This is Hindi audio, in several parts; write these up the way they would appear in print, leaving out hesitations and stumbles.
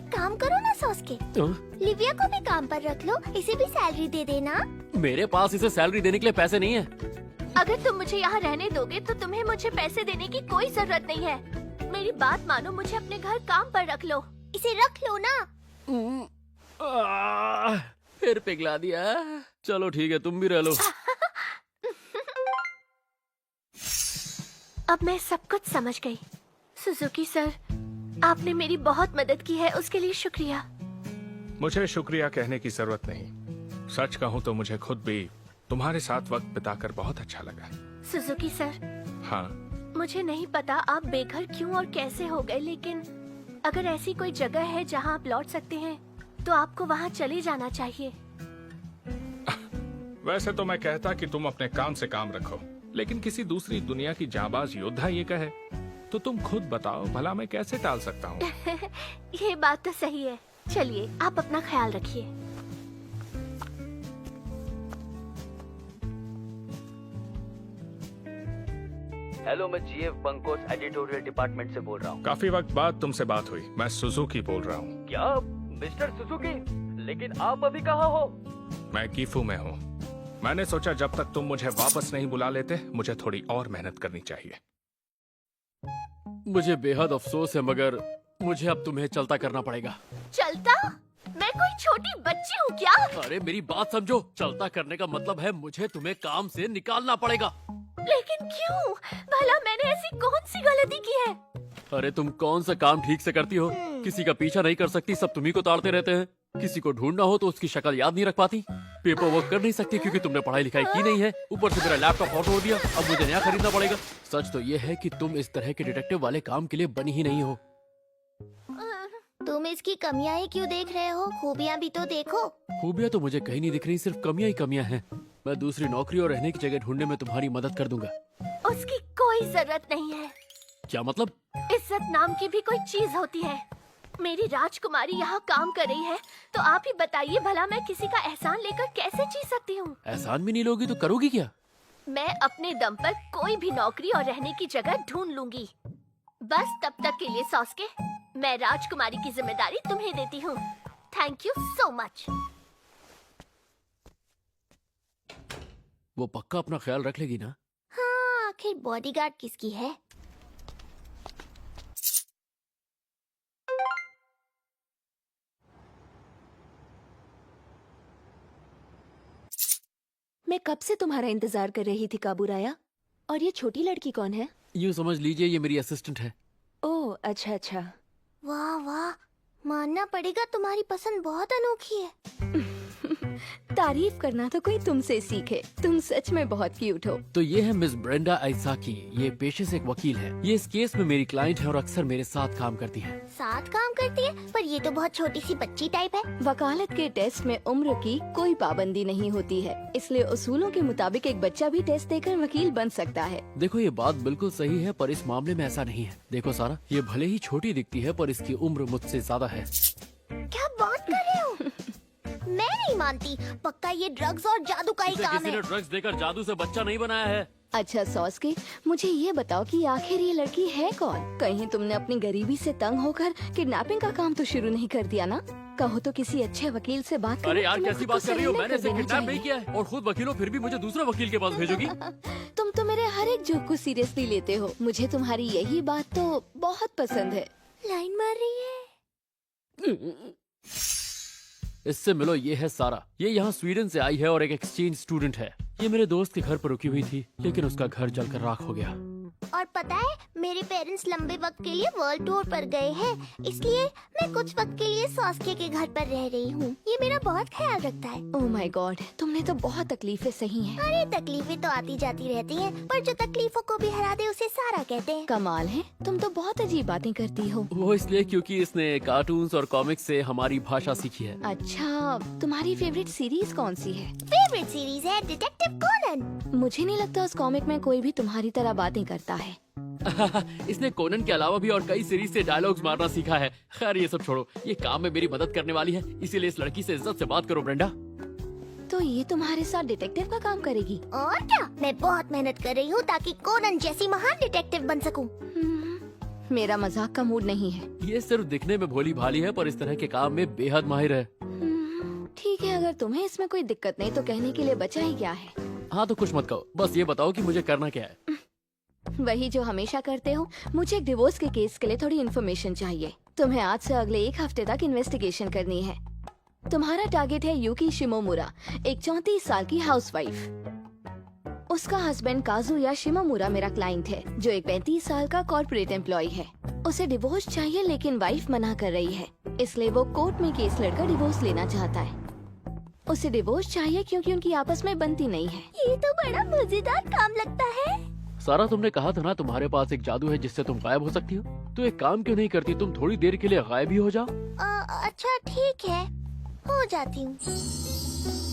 काम करो ना सॉस्के, लिविया को भी काम पर रख लो, इसे भी सैलरी दे देना। मेरे पास इसे सैलरी देने के लिए पैसे नहीं है। अगर तुम मुझे यहाँ रहने दोगे तो तुम्हें मुझे पैसे देने की कोई जरूरत नहीं है। मेरी बात मानो, मुझे अपने घर काम पर रख लो। इसे रख लो ना। फिर पिघला दिया। चलो ठीक है, तुम भी रह लो। अब मैं सब कुछ समझ गई। सुजुकी सर, आपने मेरी बहुत मदद की है, उसके लिए शुक्रिया। मुझे शुक्रिया कहने की जरूरत नहीं। सच कहूँ तो मुझे खुद भी तुम्हारे साथ वक्त बिताकर बहुत अच्छा लगा। सुजुकी सर, हाँ, मुझे नहीं पता आप बेघर क्यों और कैसे हो गए, लेकिन अगर ऐसी कोई जगह है जहाँ आप लौट सकते हैं तो आपको वहाँ चले जाना चाहिए। वैसे तो मैं कहता कि तुम अपने काम से काम रखो, लेकिन किसी दूसरी दुनिया की जाबाज योद्धा ये कहे तो तुम खुद बताओ, भला मैं कैसे टाल सकता हूँ। ये बात तो सही है। चलिए, आप अपना ख्याल रखिए। हेलो, मैं जीएफ बंकोस एडिटोरियल डिपार्टमेंट से बोल रहा हूँ। काफी वक्त बाद तुमसे बात हुई। मैं सुजुकी बोल रहा हूँ। क्या मिस्टर सुजुकी? लेकिन आप अभी कहाँ हो? मैं कीफू में हूँ। मैंने सोचा जब तक तुम मुझे वापस नहीं बुला लेते, मुझे थोड़ी और मेहनत करनी चाहिए। मुझे बेहद अफसोस है, मगर मुझे अब तुम्हें चलता करना पड़ेगा। चलता? मैं कोई छोटी बच्ची हूँ क्या? अरे मेरी बात समझो, चलता करने का मतलब है मुझे तुम्हें काम से निकालना पड़ेगा। लेकिन क्यों? भला मैंने ऐसी कौन सी गलती की है? अरे तुम कौन सा काम ठीक से करती हो? किसी का पीछा नहीं कर सकती, सब तुम्ही को ताड़ते रहते हैं। किसी को ढूंढना हो तो उसकी शक्ल याद नहीं रख पाती। पेपर वर्क कर नहीं सकती क्योंकि तुमने पढ़ाई लिखाई की नहीं है। ऊपर से मेरा लैपटॉप हॉट हो दिया, अब मुझे नया खरीदना पड़ेगा। सच तो ये है कि तुम इस तरह के डिटेक्टिव वाले काम के लिए बनी ही नहीं हो। तुम इसकी कमियां ही क्यों देख रहे हो? खूबियां भी तो देखो। खूबियाँ तो मुझे कहीं नहीं दिख रही, सिर्फ कमियां ही कमियां हैं। मैं दूसरी नौकरी और रहने की जगह ढूंढने में तुम्हारी मदद कर दूंगा। उसकी कोई जरूरत नहीं है। क्या मतलब? इज्जत नाम की भी कोई चीज होती है। मेरी राजकुमारी यहाँ काम कर रही है, तो आप ही बताइए, भला मैं किसी का एहसान लेकर कैसे जी सकती हूँ? एहसान भी नहीं लोगी तो करोगी क्या? मैं अपने दम पर कोई भी नौकरी और रहने की जगह ढूंढ लूंगी। बस तब तक के लिए सॉस्के, मैं राजकुमारी की जिम्मेदारी तुम्हें देती हूँ। Thank you so much. वो पक्का अपना ख्याल रख लेगी ना? हाँ, आखिर बॉडीगार्ड किसकी है? मैं कब से तुम्हारा इंतजार कर रही थी काबूराया। और ये छोटी लड़की कौन है? यूँ समझ लीजिए ये मेरी असिस्टेंट है। ओह अच्छा अच्छा। वाह वाह, मानना पड़ेगा तुम्हारी पसंद बहुत अनोखी है। तारीफ करना तो कोई तुमसे सीखे। तुम सच में बहुत क्यूट हो। तो ये है मिस ब्रेंडा आइसाकी। ये पेशे से एक वकील है। ये इस केस में मेरी क्लाइंट है और अक्सर मेरे साथ काम करती है। साथ काम करती है? पर ये तो बहुत छोटी सी बच्ची टाइप है। वकालत के टेस्ट में उम्र की कोई पाबंदी नहीं होती है, इसलिए उसूलों के मुताबिक एक बच्चा भी टेस्ट देकर वकील बन सकता है। देखो ये बात बिल्कुल सही है, पर इस मामले में ऐसा नहीं है। देखो सारा, ये भले ही छोटी दिखती है पर इसकी उम्र मुझसे ज्यादा है। क्या बात कर रहे हो? मैं नहीं मानती। पक्का ये ड्रग्स और जादू का ही इसे काम किसी है। ने ड्रग्स देकर जादू से बच्चा नहीं बनाया है। अच्छा सॉस्की, मुझे ये बताओ कि आखिर ये लड़की है कौन? कहीं तुमने अपनी गरीबी से तंग होकर किडनैपिंग का काम तो शुरू नहीं कर दिया ना? कहो तो किसी अच्छे वकील से बात करो। अरे यार तुम्हें कैसी खुद बात को कर रही हो? surrender मैंने कर इसे देना किडनैप नहीं चाहिए। किया है और खुद वकील हो, फिर भी मुझे दूसरे वकील के पास भेजोगी? तुम तो मेरे हर एक जोक को सीरियसली लेते हो। मुझे तुम्हारी यही बात तो बहुत पसंद है। लाइन मार रही है। इससे मिलो, ये है सारा। ये यहाँ स्वीडन से आई है और एक एक्सचेंज स्टूडेंट है। ये मेरे दोस्त के घर पर रुकी हुई थी, लेकिन उसका घर जलकर राख हो गया। और पता है, मेरे पेरेंट्स लंबे वक्त के लिए वर्ल्ड टूर पर गए हैं, इसलिए मैं कुछ वक्त के लिए सॉस्के के घर पर रह रही हूँ। ये मेरा बहुत ख्याल रखता है। ओह माय गॉड, तुमने तो बहुत तकलीफें सही हैं। अरे तकलीफें तो आती जाती रहती हैं, पर जो तकलीफों को भी हरा दे उसे सारा कहते हैं। कमाल है, तुम तो बहुत अजीब बातें करती हो। वो इसलिए क्योंकि इसने कार्टून्स और कॉमिक्स से हमारी भाषा सीखी है। अच्छा, तुम्हारी फेवरेट सीरीज कौन सी है? फेवरेट सीरीज है डिटेक्टिव कोनन। मुझे नहीं लगता उस कॉमिक में कोई भी तुम्हारी तरह बातें करता है। इसने कोनन के अलावा भी और कई सीरीज से डायलॉग्स मारना सीखा है। खैर ये सब छोड़ो, ये काम में मेरी मदद करने वाली है, इसीलिए इस लड़की से इज्जत से बात करो ब्रेंडा। तो ये तुम्हारे साथ डिटेक्टिव का काम करेगी? और क्या, मैं बहुत मेहनत कर रही हूँ ताकि कोनन जैसी महान डिटेक्टिव बन सकूँ। मेरा मजाक का मूड नहीं है। ये सिर्फ दिखने में भोली भाली है पर इस तरह के काम में बेहद माहिर है। ठीक है, अगर तुम्हें इसमें कोई दिक्कत नहीं तो कहने के लिए बचा ही क्या है। हाँ तो कुछ मत कहो, बस ये बताओ कि मुझे करना क्या है। वही जो हमेशा करते हो। मुझे एक डिवोर्स के केस के लिए थोड़ी इन्फॉर्मेशन चाहिए। तुम्हें आज से अगले 1 हफ्ते तक इन्वेस्टिगेशन करनी है। तुम्हारा टारगेट है यूकी शिमोमुरा, एक 34 साल की हाउसवाइफ। उसका हस्बैंड काजुया शिमोमुरा मेरा क्लाइंट है, जो एक 35 साल का कॉर्पोरेट एम्प्लॉय है। उसे डिवोर्स चाहिए लेकिन वाइफ मना कर रही है, इसलिए वो कोर्ट में केस लड़कर डिवोर्स लेना चाहता है। उसे डिवोर्स चाहिए क्योंकि उनकी आपस में बनती नहीं है। ये तो बड़ा मजेदार काम लगता है। सारा, तुमने कहा था ना तुम्हारे पास एक जादू है जिससे तुम गायब हो सकती हो। तो एक काम क्यों नहीं करती, तुम थोड़ी देर के लिए गायब ही हो जाओ। अच्छा ठीक है, हो जाती हूँ।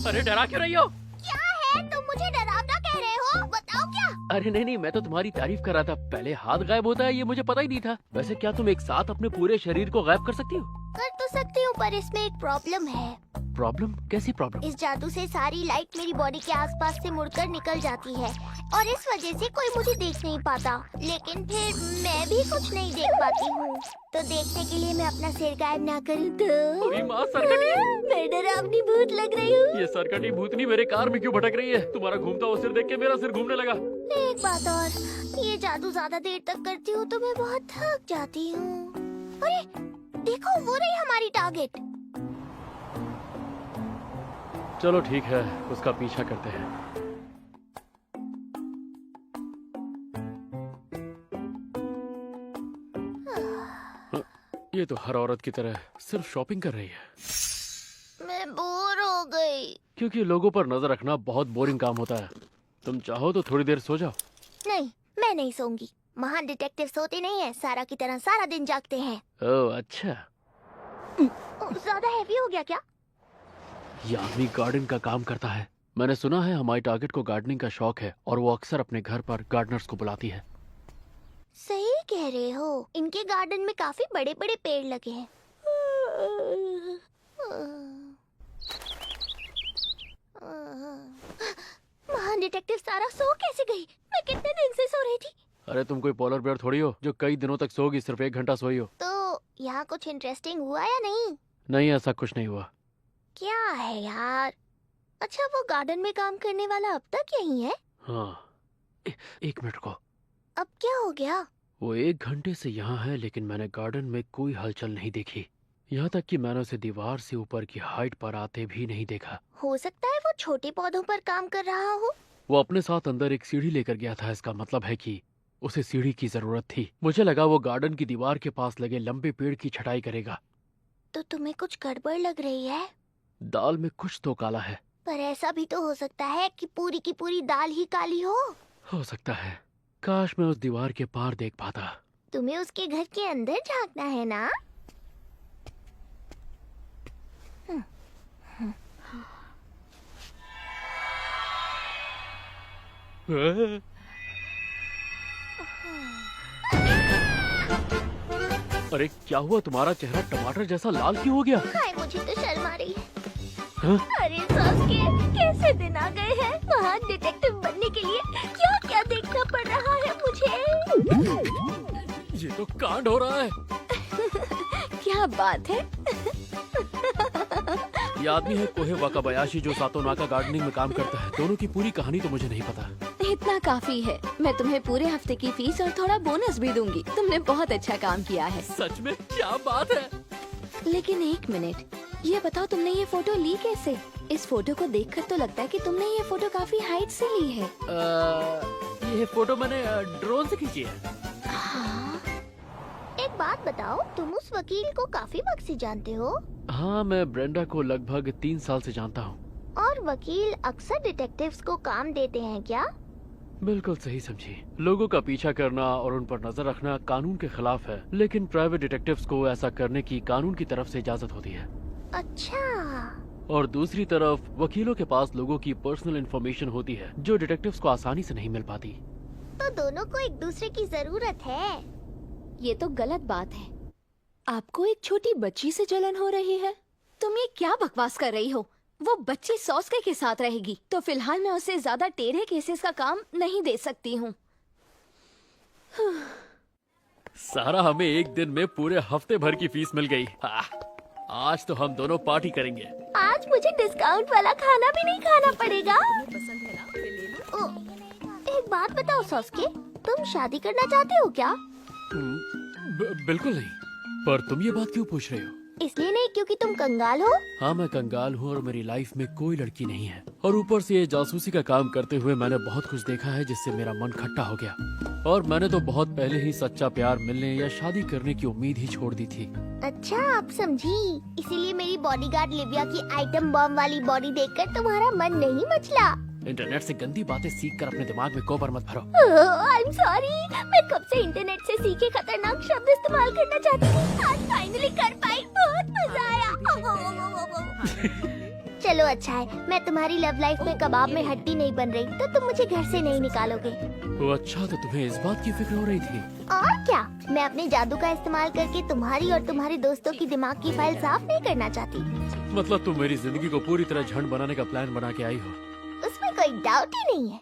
अरे डरा क्यों रही हो? क्या है, तुम मुझे डरावना कह रहे हो? बताओ क्या? अरे नहीं, मैं तो तुम्हारी तारीफ कर रहा था। पहले हाथ गायब होता है ये मुझे पता ही नहीं था। वैसे क्या तुम एक साथ अपने पूरे शरीर को गायब कर सकती हो? कर तो सकती हूँ, पर इसमें एक प्रॉब्लम है। प्रॉब्लम? कैसी प्रॉब्लम? इस जादू से सारी लाइट मेरी बॉडी के आसपास से मुड़कर निकल जाती है और इस वजह से कोई मुझे देख नहीं पाता। लेकिन फिर मैं भी कुछ नहीं देख पाती हूँ। तो देखने के लिए मैं अपना सिर गायब ना करूँ तो अरे माँ, सरकटी! मैं डरावनी भूत लग रही हूँ। ये सरकटी भूतनी मेरे कार में क्यों भटक रही है? तुम्हारा घूमता हुआ सिर देख के मेरा सिर घूमने लगा। एक बात और, ये जादू ज्यादा देर तक करती हूँ तो मैं बहुत थक जाती हूँ। अरे देखो, वो रही हमारी टारगेट। चलो ठीक है, उसका पीछा करते हैं। ये तो हर औरत की तरह सिर्फ शॉपिंग कर रही है। मैं बोर हो गई। क्योंकि लोगों पर नजर रखना बहुत बोरिंग काम होता है। तुम चाहो तो थोड़ी देर सो जाओ। नहीं, मैं नहीं सोऊंगी। महान डिटेक्टिव सोते नहीं है, सारा की तरह सारा दिन जागते हैं। ओह अच्छा। ज्यादा हैवी हो गया क्या? ये आदमी गार्डन का काम करता है। मैंने सुना है हमारी टारगेट को गार्डनिंग का शौक है और वो अक्सर अपने घर पर गार्डनर्स को बुलाती है। सही कह रहे हो, इनके गार्डन में काफी बड़े बड़े पेड़ लगे हैं। महान डिटेक्टिव सारा सो कैसे गई? मैं कितने दिन से सो रही थी। अरे तुम कोई पोलर बेयर थोड़ी हो जो कई दिनों तक सोगी, सिर्फ 1 घंटा सोई हो। तो यहाँ कुछ इंटरेस्टिंग हुआ या नहीं? नहीं, ऐसा कुछ नहीं हुआ। क्या है यार? अच्छा, वो गार्डन में काम करने वाला अब तक यही है? हाँ, 1 मिनट को। अब क्या हो गया? वो 1 घंटे से यहाँ है लेकिन मैंने गार्डन में कोई हलचल नहीं देखी। यहाँ तक कि मैंने उसे दीवार से ऊपर की हाइट पर आते भी नहीं देखा। हो सकता है वो छोटे पौधों पर काम कर रहा हो। वो अपने साथ अंदर एक सीढ़ी लेकर गया था। इसका मतलब है कि उसे सीढ़ी की जरूरत थी। मुझे लगा वो गार्डन की दीवार के पास लगे लंबे पेड़ की छटाई करेगा। तो तुम्हें कुछ गड़बड़ लग रही है? दाल में कुछ तो काला है। पर ऐसा भी तो हो सकता है कि पूरी की पूरी दाल ही काली हो सकता है। काश मैं उस दीवार के पार देख पाता। तुम्हें उसके घर के अंदर झांकना है ना? अरे क्या हुआ, तुम्हारा चेहरा टमाटर जैसा लाल क्यों हो गया? हाय, मुझे तो शर्म आ रही है। हाँ? अरे सासके, कैसे दिन आ गए हैं। महान डिटेक्टिव बनने के लिए क्या क्या देखना पड़ रहा है मुझे। ये तो कांड हो रहा है। क्या बात है? ये आदमी है कोहे वाकाबायाशी जो सातोनाका गार्डनिंग में काम करता है। दोनों की पूरी कहानी तो मुझे नहीं पता। इतना काफी है। मैं तुम्हें पूरे हफ्ते की फीस और थोड़ा बोनस भी दूंगी। तुमने बहुत अच्छा काम किया है। सच में? क्या बात है। लेकिन 1 मिनट, ये बताओ तुमने ये फोटो ली कैसे? इस फोटो को देखकर तो लगता है कि तुमने ये फोटो काफी हाइट से ली है। ये फोटो मैंने ड्रोन से खींची है। हाँ? एक बात बताओ, तुम उस वकील को काफी वक्त से जानते हो? हाँ, मैं ब्रेंडा को लगभग 3 साल से जानता हूँ। और वकील अक्सर डिटेक्टिव्स को काम देते हैं क्या? बिल्कुल सही समझी। लोगों का पीछा करना और उन पर नजर रखना कानून के खिलाफ है, लेकिन प्राइवेट डिटेक्टिव्स को ऐसा करने की कानून की तरफ से इजाजत होती है। अच्छा। और दूसरी तरफ वकीलों के पास लोगों की पर्सनल इंफॉर्मेशन होती है जो डिटेक्टिव्स को आसानी से नहीं मिल पाती। तो दोनों को एक दूसरे की जरूरत है। ये तो गलत बात है। आपको एक छोटी बच्ची से जलन हो रही है? तुम ये क्या बकवास कर रही हो? वो बच्ची सॉस्के के साथ रहेगी, तो फिलहाल मैं उसे ज्यादा टेढ़े केसेस का काम नहीं दे सकती हूँ। सारा, हमें एक दिन में पूरे हफ्ते भर की फीस मिल गई। आज तो हम दोनों पार्टी करेंगे। आज मुझे डिस्काउंट वाला खाना भी नहीं खाना पड़ेगा। ओ, एक बात बताओ सॉस्के, तुम शादी करना चाहते हो क्या? बिल्कुल नहीं। पर तुम ये बात क्यों पूछ रहे हो? इसलिए नहीं क्योंकि तुम कंगाल हो। हाँ, मैं कंगाल हूँ और मेरी लाइफ में कोई लड़की नहीं है। और ऊपर से ये जासूसी का काम करते हुए मैंने बहुत कुछ देखा है जिससे मेरा मन खट्टा हो गया। और मैंने तो बहुत पहले ही सच्चा प्यार मिलने या शादी करने की उम्मीद ही छोड़ दी थी। अच्छा, आप समझी। इसीलिए मेरी बॉडीगार्ड लिविया की आइटम बम वाली बॉडी देखकर तुम्हारा मन नहीं मचला। इंटरनेट से गंदी बातें सीख कर अपने दिमाग में गोबर मत भरो। आई एम सॉरी, मैं कब से इंटरनेट से सीखे खतरनाक शब्द इस्तेमाल करना चाहती थी। आज फाइनली कर पाई, बहुत मजा आया। चलो अच्छा है, मैं तुम्हारी लव लाइफ में कबाब में हड्डी नहीं बन रही, तो तुम मुझे घर से नहीं निकालोगे। वो अच्छा, तो तुम्हें इस बात की फिक्र हो रही थी? और क्या, मैं अपने जादू का इस्तेमाल करके तुम्हारी और तुम्हारे दोस्तों की दिमाग की फाइल साफ नहीं करना चाहती। मतलब तुम मेरी जिंदगी को पूरी तरह झंड बनाने का प्लान बना के आई हो? उसमें कोई डाउट ही नहीं है।